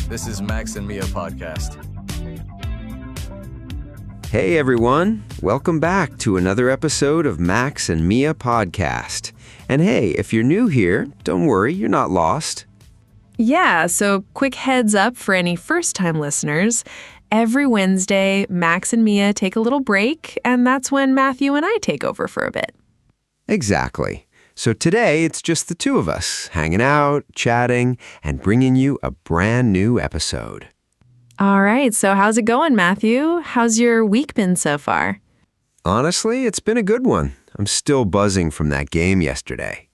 This is Max and Mia podcast. Hey everyone, welcome back to another episode of Max and Mia podcast. And hey, if you're new here, don't worry, you're not lost. Yeah, so quick heads up for any first-time listeners. Every Wednesday, Max and Mia take a little break, and that's when Matthew and I take over for a bit. Exactly. So today, it's just the two of us, hanging out, chatting, and bringing you a brand new episode. All right, so how's it going, Matthew? How's your week been so far? Honestly, it's been a good one. I'm still buzzing from that game yesterday.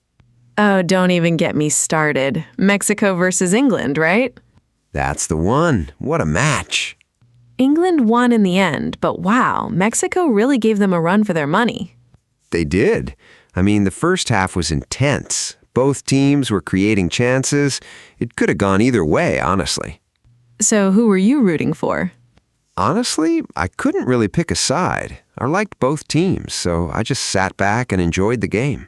Oh, don't even get me started. Mexico versus England, right? That's the one. What a match. England won in the end, but wow, Mexico really gave them a run for their money. They did. I mean, the first half was intense. Both teams were creating chances. It could have gone either way, honestly. So who were you rooting for? Honestly, I couldn't really pick a side. I liked both teams, so I just sat back and enjoyed the game.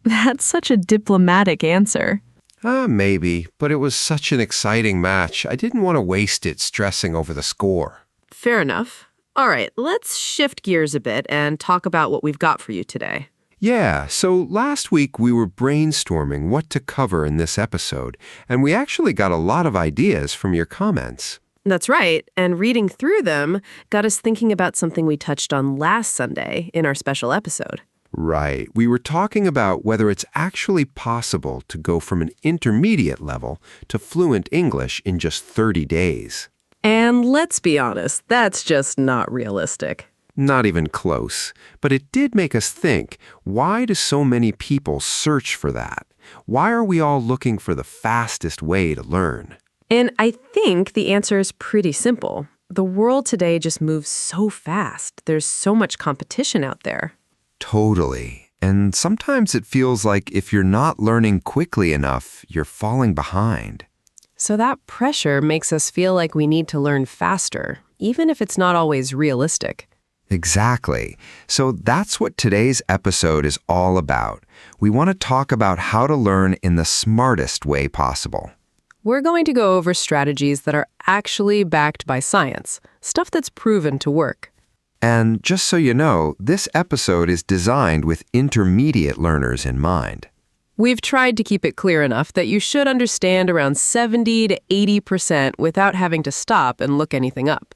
That's such a diplomatic answer. Maybe, but it was such an exciting match. I didn't want to waste it stressing over the score. Fair enough. All right, let's shift gears a bit and talk about what we've got for you today. Yeah, so last week we were brainstorming what to cover in this episode, and we actually got a lot of ideas from your comments. That's right, and reading through them got us thinking about something we touched on last Sunday in our special episode. Right. We were talking about whether it's actually possible to go from an intermediate level to fluent English in just 30 days. And let's be honest, that's just not realistic. Not even close. But it did make us think, why do so many people search for that? Why are we all looking for the fastest way to learn? And I think the answer is pretty simple. The world today just moves so fast. There's so much competition out there. Totally. And sometimes it feels like if you're not learning quickly enough, you're falling behind. So that pressure makes us feel like we need to learn faster, even if it's not always realistic. Exactly. So that's what today's episode is all about. We want to talk about how to learn in the smartest way possible. We're going to go over strategies that are actually backed by science, stuff that's proven to work. And just so you know, this episode is designed with intermediate learners in mind. We've tried to keep it clear enough that you should understand around 70 to 80% without having to stop and look anything up.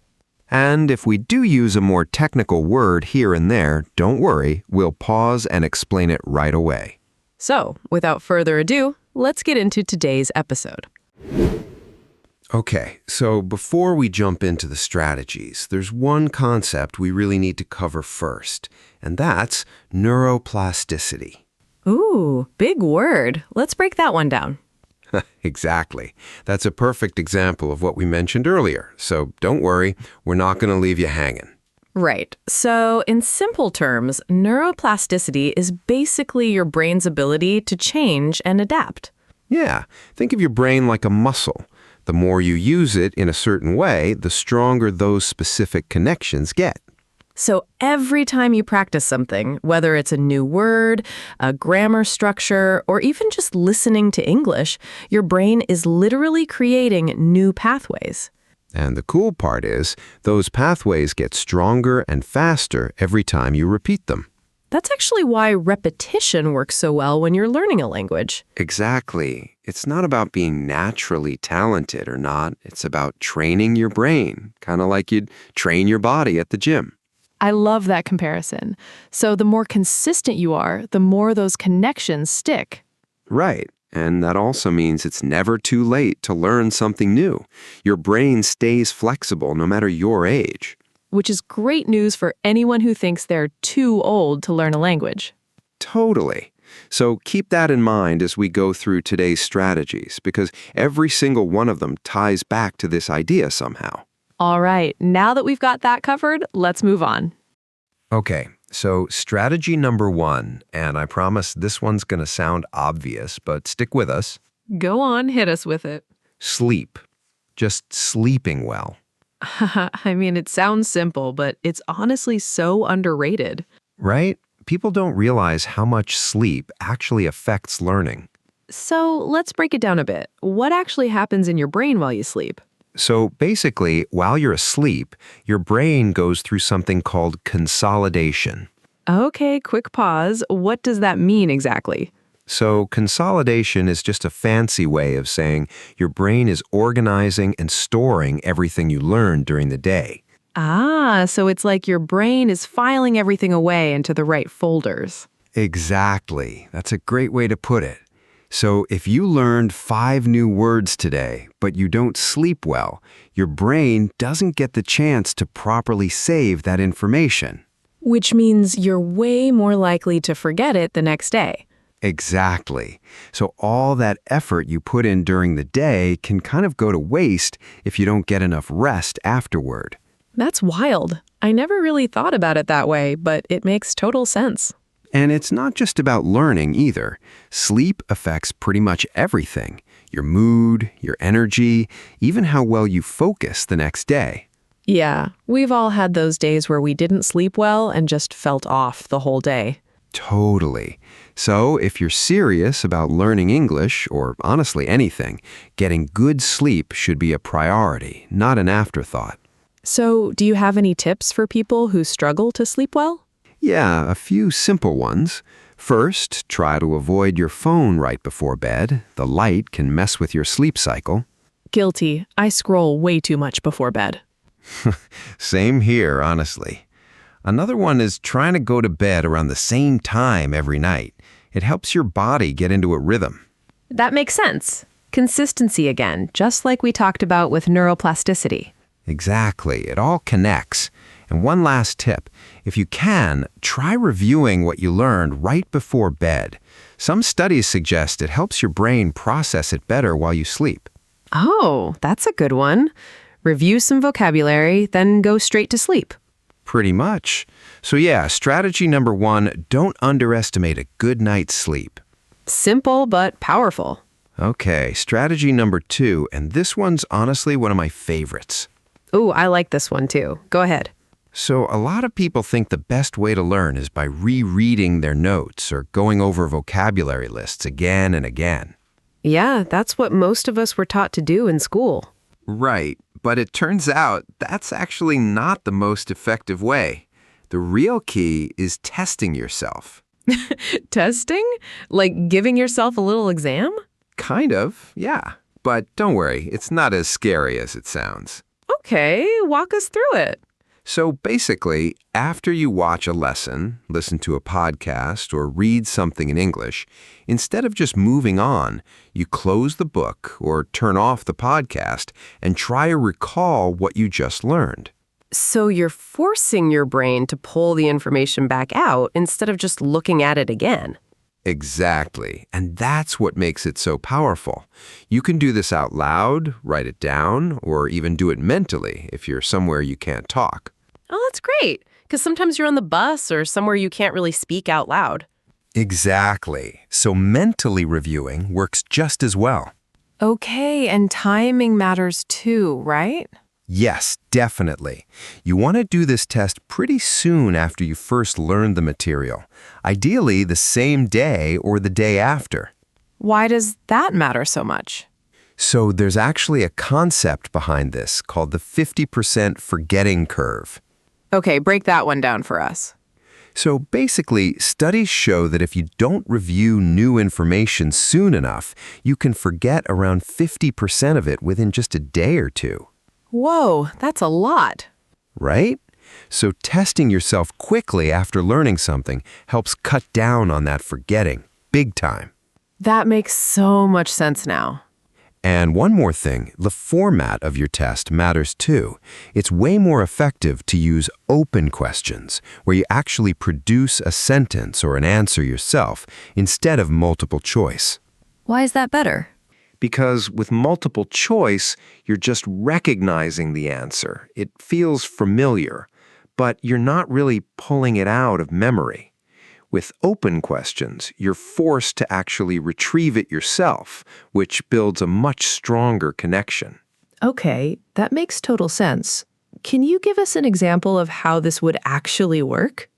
And if we do use a more technical word here and there, don't worry, we'll pause and explain it right away. So, without further ado, let's get into today's episode. Okay, so before we jump into the strategies, there's one concept we really need to cover first, and that's neuroplasticity. Ooh, big word. Let's break that one down. Exactly. That's a perfect example of what we mentioned earlier, so don't worry, we're not going to leave you hanging. Right. So, in simple terms, neuroplasticity is basically your brain's ability to change and adapt. Yeah, think of your brain like a muscle. The more you use it in a certain way, the stronger those specific connections get. So every time you practice something, whether it's a new word, a grammar structure, or even just listening to English, your brain is literally creating new pathways. And the cool part is, those pathways get stronger and faster every time you repeat them. That's actually why repetition works so well when you're learning a language. Exactly. It's not about being naturally talented or not. It's about training your brain, kind of like you'd train your body at the gym. I love that comparison. So the more consistent you are, the more those connections stick. Right. And that also means it's never too late to learn something new. Your brain stays flexible no matter your age. Which is great news for anyone who thinks they're too old to learn a language. Totally. So keep that in mind as we go through today's strategies, because every single one of them ties back to this idea somehow. All right, now that we've got that covered, let's move on. Okay, so strategy number 1, and I promise this one's going to sound obvious, but stick with us. Go on, hit us with it. Sleep. Just sleeping well. I mean, it sounds simple, but it's honestly so underrated. Right? People don't realize how much sleep actually affects learning. So let's break it down a bit. What actually happens in your brain while you sleep? So basically, while you're asleep, your brain goes through something called consolidation. Okay, quick pause. What does that mean exactly? So consolidation is just a fancy way of saying your brain is organizing and storing everything you learned during the day. Ah, so it's like your brain is filing everything away into the right folders. Exactly. That's a great way to put it. So if you learned 5 new words today, but you don't sleep well, your brain doesn't get the chance to properly save that information. Which means you're way more likely to forget it the next day. Exactly. So all that effort you put in during the day can kind of go to waste if you don't get enough rest afterward. That's wild. I never really thought about it that way, but it makes total sense. And it's not just about learning either. Sleep affects pretty much everything. Your mood, your energy, even how well you focus the next day. Yeah, we've all had those days where we didn't sleep well and just felt off the whole day. Totally. So if you're serious about learning English, or honestly anything, getting good sleep should be a priority, not an afterthought. So, do you have any tips for people who struggle to sleep well? Yeah, a few simple ones. First, try to avoid your phone right before bed. The light can mess with your sleep cycle. Guilty. I scroll way too much before bed. Same here, honestly. Another one is trying to go to bed around the same time every night. It helps your body get into a rhythm. That makes sense. Consistency again, just like we talked about with neuroplasticity. Exactly. It all connects. And one last tip. If you can, try reviewing what you learned right before bed. Some studies suggest it helps your brain process it better while you sleep. Oh, that's a good one. Review some vocabulary, then go straight to sleep. Pretty much. So yeah, strategy number 1, don't underestimate a good night's sleep. Simple but powerful. Okay, strategy number 2, and this one's honestly one of my favorites. Ooh, I like this one too. Go ahead. So a lot of people think the best way to learn is by rereading their notes or going over vocabulary lists again and again. Yeah, that's what most of us were taught to do in school. Right, but it turns out that's actually not the most effective way. The real key is testing yourself. Testing? Like giving yourself a little exam? Kind of, yeah. But don't worry, it's not as scary as it sounds. Okay, walk us through it. So basically, after you watch a lesson, listen to a podcast, or read something in English, instead of just moving on, you close the book or turn off the podcast and try to recall what you just learned. So you're forcing your brain to pull the information back out instead of just looking at it again. Exactly. And that's what makes it so powerful. You can do this out loud, write it down, or even do it mentally if you're somewhere you can't talk. Oh, that's great. Because sometimes you're on the bus or somewhere you can't really speak out loud. Exactly. So mentally reviewing works just as well. Okay, and timing matters too, right? Yes, definitely. You want to do this test pretty soon after you first learned the material. Ideally, the same day or the day after. Why does that matter so much? So there's actually a concept behind this called the 50% forgetting curve. Okay, break that one down for us. So basically, studies show that if you don't review new information soon enough, you can forget around 50% of it within just a day or two. Whoa, that's a lot. Right? So testing yourself quickly after learning something helps cut down on that forgetting, big time. That makes so much sense now. And one more thing, the format of your test matters too. It's way more effective to use open questions, where you actually produce a sentence or an answer yourself, instead of multiple choice. Why is that better? Because with multiple choice, you're just recognizing the answer. It feels familiar, but you're not really pulling it out of memory. With open questions, you're forced to actually retrieve it yourself, which builds a much stronger connection. Okay, that makes total sense. Can you give us an example of how this would actually work?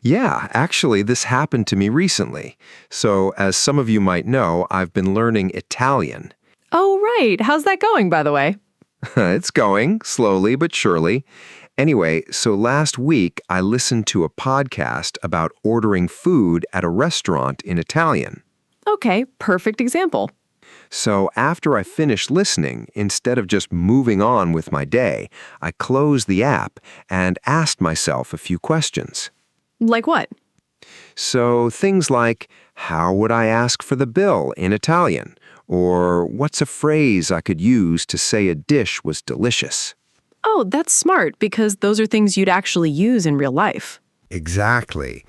Yeah, actually, this happened to me recently. So, as some of you might know, I've been learning Italian. Oh, right. How's that going, by the way? It's going, slowly but surely. Anyway, so last week I listened to a podcast about ordering food at a restaurant in Italian. Okay, perfect example. So after I finished listening, instead of just moving on with my day, I closed the app and asked myself a few questions. Like what? So things like, how would I ask for the bill in Italian? Or what's a phrase I could use to say a dish was delicious? Oh, that's smart because those are things you'd actually use in real life. Exactly.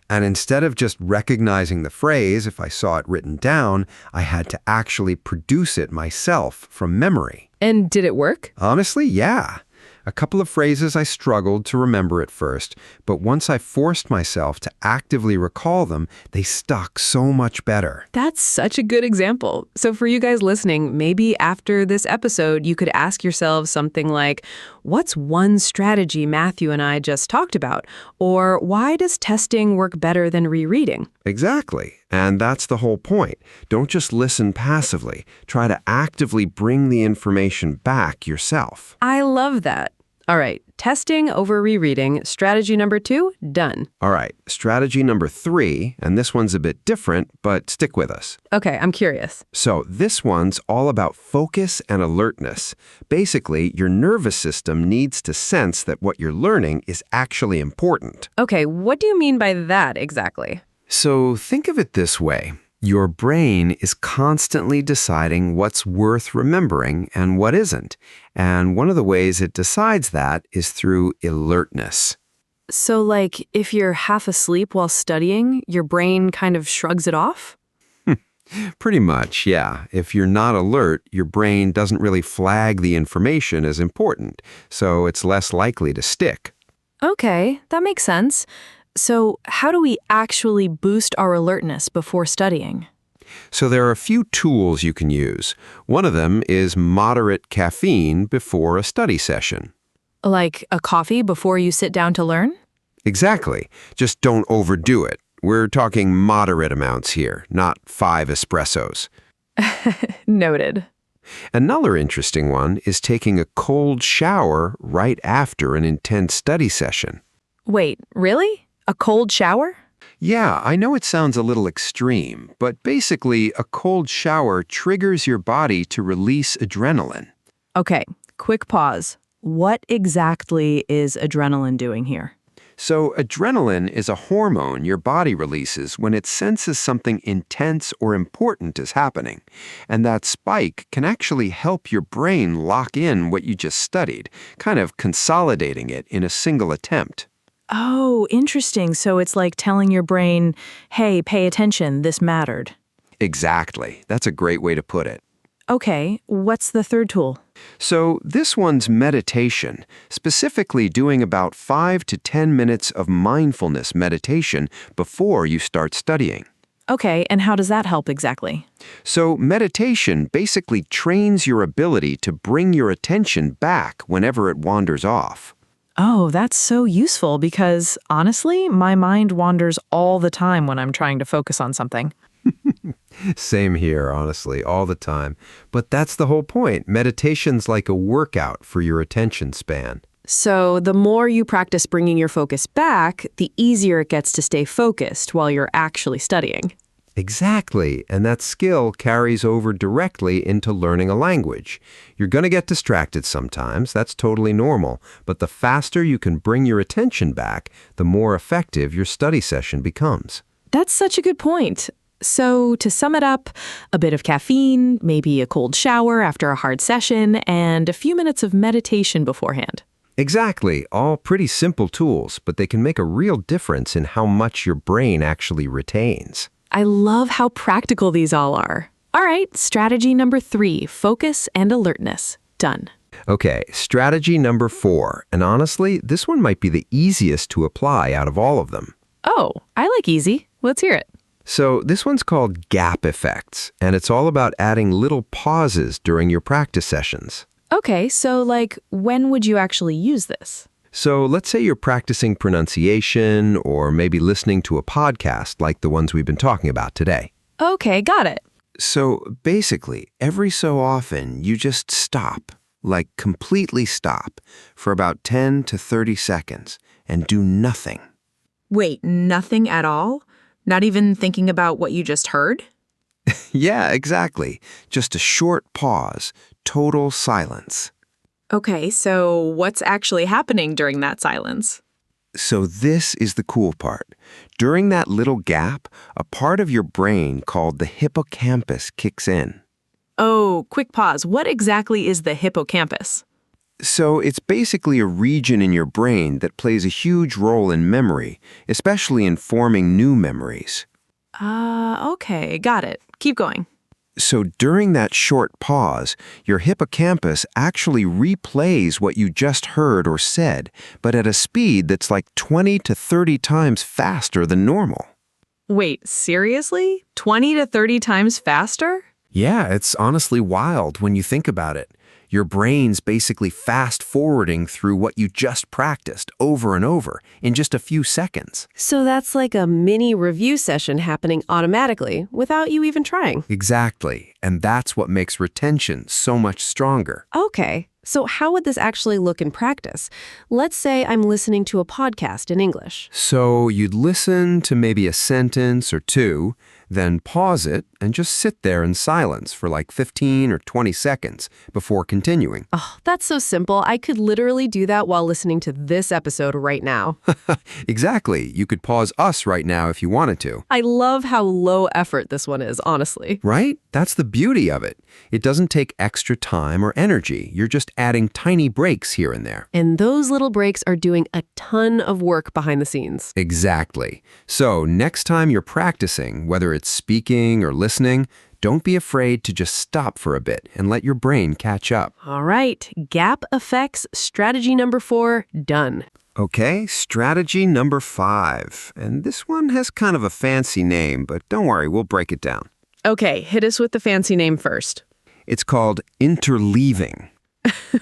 And instead of just recognizing the phrase, if I saw it written down, I had to actually produce it myself from memory. And did it work? Honestly, yeah. A couple of phrases I struggled to remember at first, but once I forced myself to actively recall them, they stuck so much better. That's such a good example. So for you guys listening, maybe after this episode, you could ask yourselves something like, what's one strategy Matthew and I just talked about? Or why does testing work better than rereading? Exactly. And that's the whole point. Don't just listen passively. Try to actively bring the information back yourself. I love that. All right, testing over rereading. Strategy number 2, done. All right, strategy number 3, and this one's a bit different, but stick with us. Okay, I'm curious. So this one's all about focus and alertness. Basically, your nervous system needs to sense that what you're learning is actually important. Okay, what do you mean by that exactly? So think of it this way. Your brain is constantly deciding what's worth remembering and what isn't. And one of the ways it decides that is through alertness. So, like, if you're half asleep while studying, your brain kind of shrugs it off? Pretty much, yeah. If you're not alert, your brain doesn't really flag the information as important, so it's less likely to stick. Okay, that makes sense. So, how do we actually boost our alertness before studying? So there are a few tools you can use. One of them is moderate caffeine before a study session. Like a coffee before you sit down to learn? Exactly. Just don't overdo it. We're talking moderate amounts here, not 5 espressos. Noted. Another interesting one is taking a cold shower right after an intense study session. Wait, really? A cold shower? Yeah, I know it sounds a little extreme, but basically a cold shower triggers your body to release adrenaline. Okay, quick pause. What exactly is adrenaline doing here? So adrenaline is a hormone your body releases when it senses something intense or important is happening. And that spike can actually help your brain lock in what you just studied, kind of consolidating it in a single attempt. Oh, interesting. So it's like telling your brain, hey, pay attention, this mattered. Exactly. That's a great way to put it. Okay, what's the third tool? So this one's meditation, specifically doing about 5 to 10 minutes of mindfulness meditation before you start studying. Okay, and how does that help exactly? So meditation basically trains your ability to bring your attention back whenever it wanders off. Oh, that's so useful because, honestly, my mind wanders all the time when I'm trying to focus on something. Same here, honestly, all the time. But that's the whole point. Meditation's like a workout for your attention span. So, the more you practice bringing your focus back, the easier it gets to stay focused while you're actually studying. Exactly, and that skill carries over directly into learning a language. You're going to get distracted sometimes, that's totally normal, but the faster you can bring your attention back, the more effective your study session becomes. That's such a good point. So, to sum it up, a bit of caffeine, maybe a cold shower after a hard session, and a few minutes of meditation beforehand. Exactly, all pretty simple tools, but they can make a real difference in how much your brain actually retains. I love how practical these all are. All right, strategy number 3, focus and alertness. Done. Okay, strategy number 4, and honestly, this one might be the easiest to apply out of all of them. Oh, I like easy. Let's hear it. So this one's called gap effects, and it's all about adding little pauses during your practice sessions. Okay, so like, when would you actually use this? So let's say you're practicing pronunciation or maybe listening to a podcast like the ones we've been talking about today. Okay, got it. So basically, every so often, you just stop, like completely stop for about 10 to 30 seconds and do nothing. Wait, nothing at all? Not even thinking about what you just heard? Yeah, exactly. Just a short pause, total silence. Okay, so what's actually happening during that silence? So this is the cool part. During that little gap, a part of your brain called the hippocampus kicks in. Oh, quick pause. What exactly is the hippocampus? So it's basically a region in your brain that plays a huge role in memory, especially in forming new memories. Okay, got it. Keep going. So during that short pause, your hippocampus actually replays what you just heard or said, but at a speed that's like 20 to 30 times faster than normal. Wait, seriously? 20 to 30 times faster? Yeah, it's honestly wild when you think about it. Your brain's basically fast-forwarding through what you just practiced over and over in just a few seconds. So that's like a mini review session happening automatically without you even trying. Exactly, and that's what makes retention so much stronger. Okay, so how would this actually look in practice? Let's say I'm listening to a podcast in English. So you'd listen to maybe a sentence or two, then pause it and just sit there in silence for like 15 or 20 seconds before continuing. Oh, that's so simple. I could literally do that while listening to this episode right now. Exactly. You could pause us right now if you wanted to. I love how low effort this one is, honestly. Right? That's the beauty of it. It doesn't take extra time or energy. You're just adding tiny breaks here and there. And those little breaks are doing a ton of work behind the scenes. Exactly. So next time you're practicing, whether it's speaking or listening, don't be afraid to just stop for a bit and let your brain catch up. All right, gap effects, strategy number 4, done. Okay, strategy number 5. And this one has kind of a fancy name, but don't worry, we'll break it down. Okay, hit us with the fancy name first. It's called interleaving.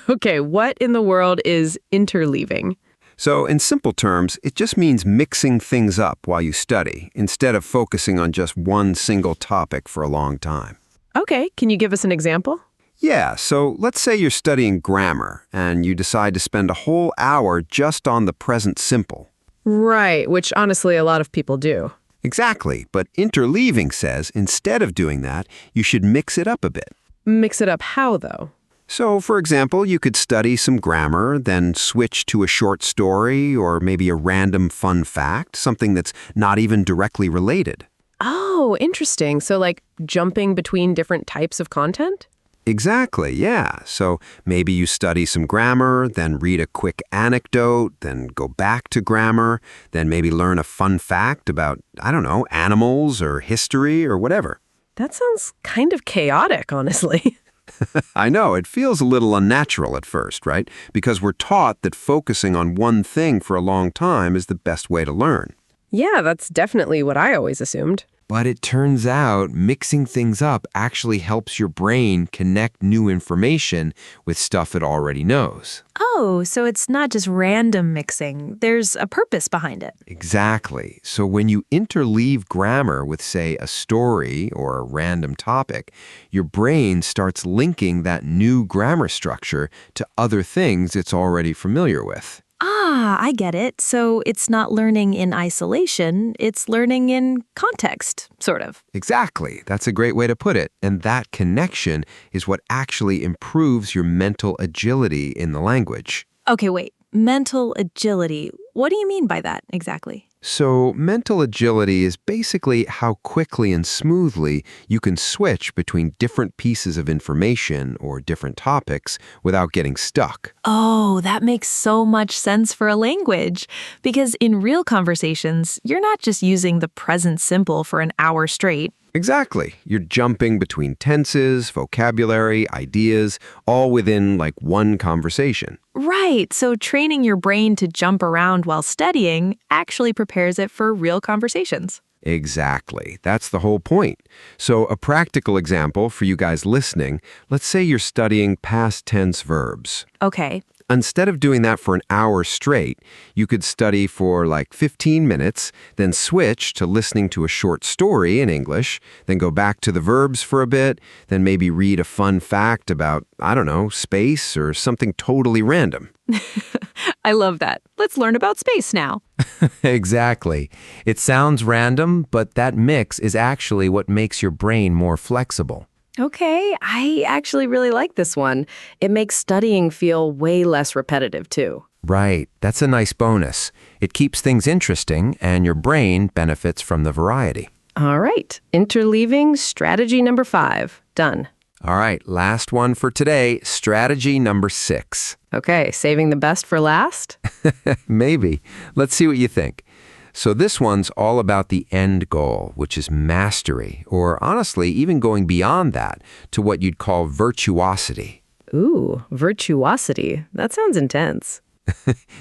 Okay, what in the world is interleaving? So in simple terms, it just means mixing things up while you study, instead of focusing on just one single topic for a long time. Okay, can you give us an example? Yeah, so let's say you're studying grammar, and you decide to spend a whole hour just on the present simple. Right, which honestly a lot of people do. Exactly, but interleaving says instead of doing that, you should mix it up a bit. Mix it up how, though? So, for example, you could study some grammar, then switch to a short story or maybe a random fun fact, something that's not even directly related. Oh, interesting. So like jumping between different types of content? Exactly, yeah. So maybe you study some grammar, then read a quick anecdote, then go back to grammar, then maybe learn a fun fact about, I don't know, animals or history or whatever. That sounds kind of chaotic, honestly. I know, it feels a little unnatural at first, right? Because we're taught that focusing on one thing for a long time is the best way to learn. Yeah, that's definitely what I always assumed. But it turns out mixing things up actually helps your brain connect new information with stuff it already knows. Oh, so it's not just random mixing. There's a purpose behind it. Exactly. So when you interleave grammar with, say, a story or a random topic, your brain starts linking that new grammar structure to other things it's already familiar with. Ah, I get it. So it's not learning in isolation, it's learning in context, sort of. Exactly. That's a great way to put it. And that connection is what actually improves your mental agility in the language. Okay, wait. Mental agility. What do you mean by that exactly? So mental agility is basically how quickly and smoothly you can switch between different pieces of information or different topics without getting stuck. Oh, that makes so much sense for a language. Because in real conversations, you're not just using the present simple for an hour straight. Exactly. You're jumping between tenses, vocabulary, ideas, all within like one conversation. Right, so training your brain to jump around while studying actually prepares it for real conversations. Exactly. That's the whole point. So a practical example for you guys listening, let's say you're studying past tense verbs. Okay, Instead of doing that for an hour straight, you could study for like 15 minutes, then switch to listening to a short story in English, then go back to the verbs for a bit, then maybe read a fun fact about, I don't know, space or something totally random. I love that. Let's learn about space now. Exactly. It sounds random, but that mix is actually what makes your brain more flexible. Okay, I actually really like this one. It makes studying feel way less repetitive, too. Right. That's a nice bonus. It keeps things interesting, and your brain benefits from the variety. All right, interleaving strategy number 5. Done. All right, last one for today, strategy number 6. Okay, saving the best for last? Maybe. Let's see what you think. So this one's all about the end goal, which is mastery, or honestly, even going beyond that to what you'd call virtuosity. Ooh, virtuosity. That sounds intense.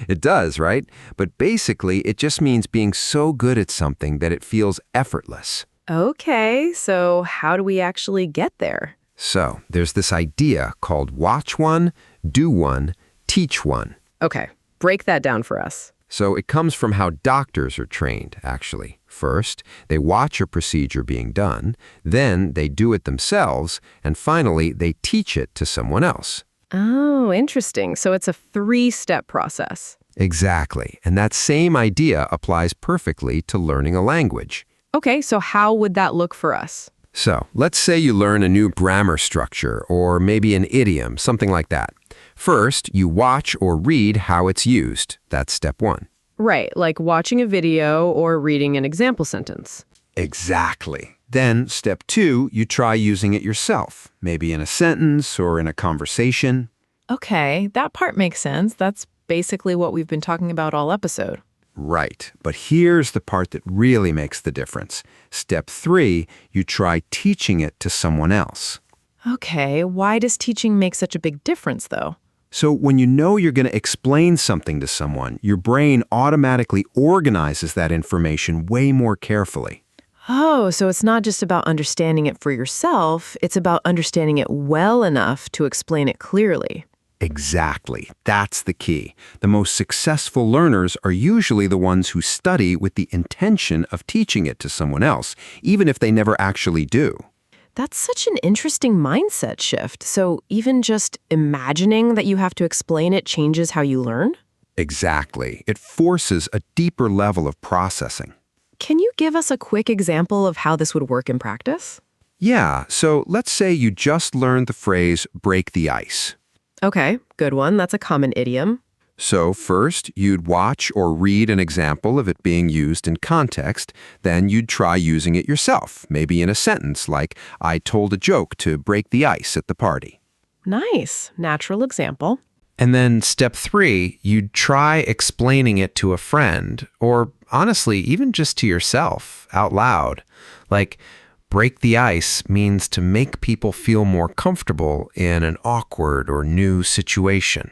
It does, right? But basically, it just means being so good at something that it feels effortless. Okay, so how do we actually get there? So there's this idea called watch one, do one, teach one. Okay, break that down for us. So it comes from how doctors are trained, actually. First, they watch a procedure being done, then they do it themselves, and finally, they teach it to someone else. Oh, interesting. So it's a 3-step process. Exactly. And that same idea applies perfectly to learning a language. Okay, so how would that look for us? So let's say you learn a new grammar structure or maybe an idiom, something like that. First, you watch or read how it's used. That's step 1. Right, like watching a video or reading an example sentence. Exactly. Then, step 2, you try using it yourself, maybe in a sentence or in a conversation. Okay, that part makes sense. That's basically what we've been talking about all episode. Right. But here's the part that really makes the difference. Step 3, you try teaching it to someone else. Okay, why does teaching make such a big difference, though? So when you know you're going to explain something to someone, your brain automatically organizes that information way more carefully. Oh, so it's not just about understanding it for yourself, it's about understanding it well enough to explain it clearly. Exactly. That's the key. The most successful learners are usually the ones who study with the intention of teaching it to someone else, even if they never actually do. That's such an interesting mindset shift. So even just imagining that you have to explain it changes how you learn? Exactly. It forces a deeper level of processing. Can you give us a quick example of how this would work in practice? Yeah, so let's say you just learned the phrase break the ice. Okay, good one. That's a common idiom. So first, you'd watch or read an example of it being used in context. Then you'd try using it yourself, maybe in a sentence like, I told a joke to break the ice at the party. Nice. Natural example. And then step 3, you'd try explaining it to a friend, or honestly, even just to yourself, out loud. Like, break the ice means to make people feel more comfortable in an awkward or new situation.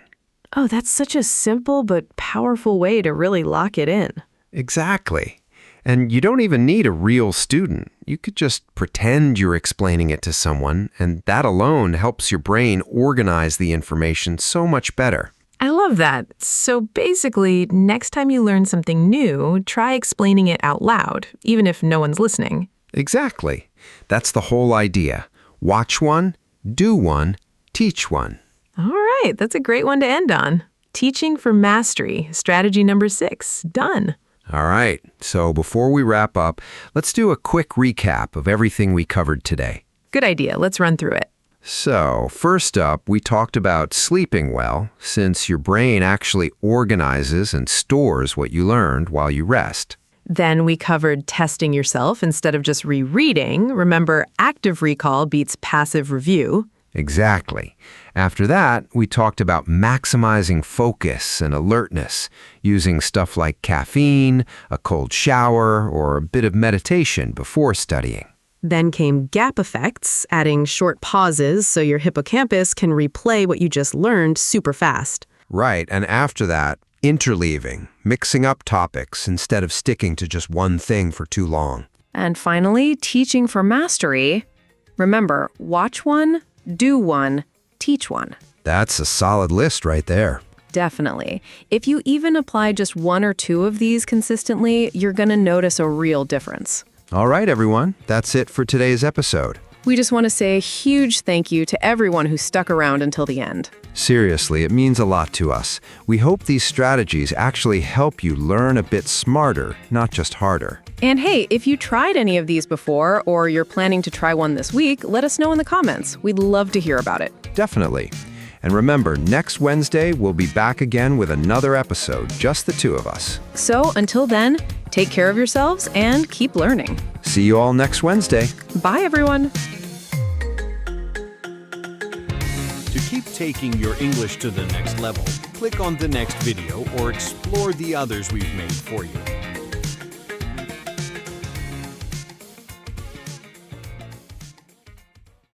Oh, that's such a simple but powerful way to really lock it in. Exactly. And you don't even need a real student. You could just pretend you're explaining it to someone, and that alone helps your brain organize the information so much better. I love that. So basically, next time you learn something new, try explaining it out loud, even if no one's listening. Exactly. That's the whole idea. Watch one, do one, teach one. All right, that's a great one to end on. Teaching for mastery, strategy number 6, done. All right, so before we wrap up, let's do a quick recap of everything we covered today. Good idea, let's run through it. So, first up, we talked about sleeping well, since your brain actually organizes and stores what you learned while you rest. Then we covered testing yourself instead of just rereading. Remember, active recall beats passive review. Exactly. After that, we talked about maximizing focus and alertness, using stuff like caffeine, a cold shower, or a bit of meditation before studying. Then came gap effects, adding short pauses so your hippocampus can replay what you just learned super fast. Right, and after that, interleaving, mixing up topics instead of sticking to just one thing for too long. And finally, teaching for mastery. Remember, watch one, do one, teach one. That's a solid list right there. Definitely. If you even apply just 1 or 2 of these consistently, you're going to notice a real difference. All right, everyone. That's it for today's episode. We just want to say a huge thank you to everyone who stuck around until the end. Seriously, it means a lot to us. We hope these strategies actually help you learn a bit smarter, not just harder. And hey, if you tried any of these before or you're planning to try one this week, let us know in the comments. We'd love to hear about it. Definitely. And remember, next Wednesday, we'll be back again with another episode, just the 2 of us. So until then, take care of yourselves and keep learning. See you all next Wednesday. Bye, everyone. To keep taking your English to the next level, click on the next video or explore the others we've made for you.